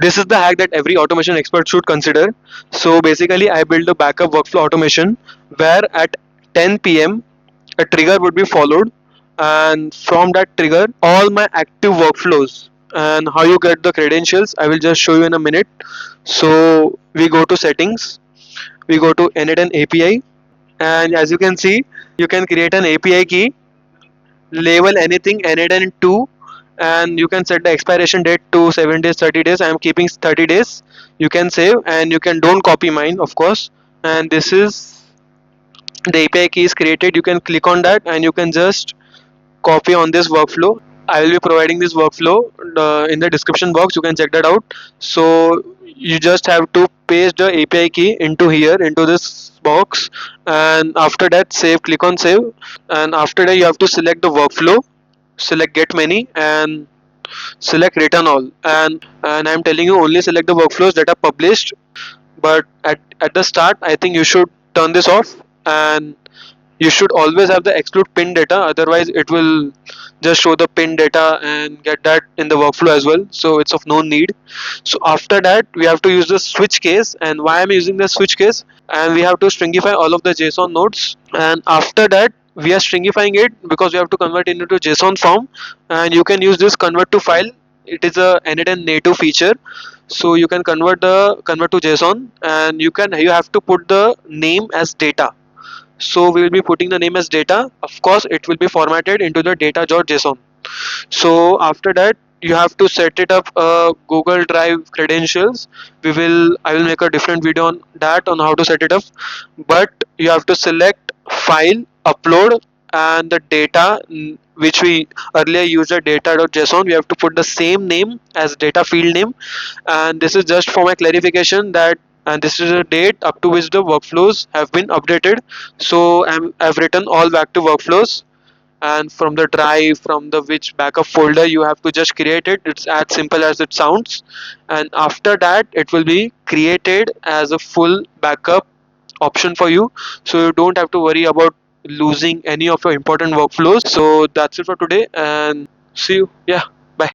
This is the hack that every automation expert should consider. So basically, I built a backup workflow automation where at 10 p.m. a trigger would be followed, and from that trigger, all my active workflows and how you get the credentials, I will just show you in a minute. So we go to settings, we go to n8n API, and as you can see, you can create an API key, label anything n8n2, and you can set the expiration date to 7 days, 30 days. I am keeping 30 days. You can save, and you can don't copy mine, of course. And this is the API key is created. You can click on that and you can just copy on this workflow. I will be providing this workflow in the description box. You can check that out. So you just have to paste the API key into here, into this box, and after that save, click on save, and after that you have to select the workflow, select get many, and select return all. And I'm telling you, only select the workflows that are published. But at the start, I think you should turn this off, and you should always have the exclude pin data, otherwise it will just show the pin data and get that in the workflow as well, so it's of no need. So after that we have to use the switch case, and why I'm using the switch case, and we have to stringify all of the JSON nodes, and after that we are stringifying it because we have to convert it into JSON form, and you can use this convert to file. It is a n8n native feature, so you can convert to JSON, and you have to put the name as data. So we will be putting the name as data. Of course, it will be formatted into the data.json. So after that, you have to set it up Google Drive credentials. I will make a different video on that, on how to set it up. But you have to select file, upload, and the data, which we earlier used a data.json. We have to put the same name as data field name, and this is just for my clarification that, and this is a date up to which the workflows have been updated. So I've written all back to workflows, and from the drive, from the which backup folder, you have to just create it. It's as simple as it sounds, and after that it will be created as a full backup option for you, so you don't have to worry about losing any of your important workflows. So that's it for today, and see you. Yeah.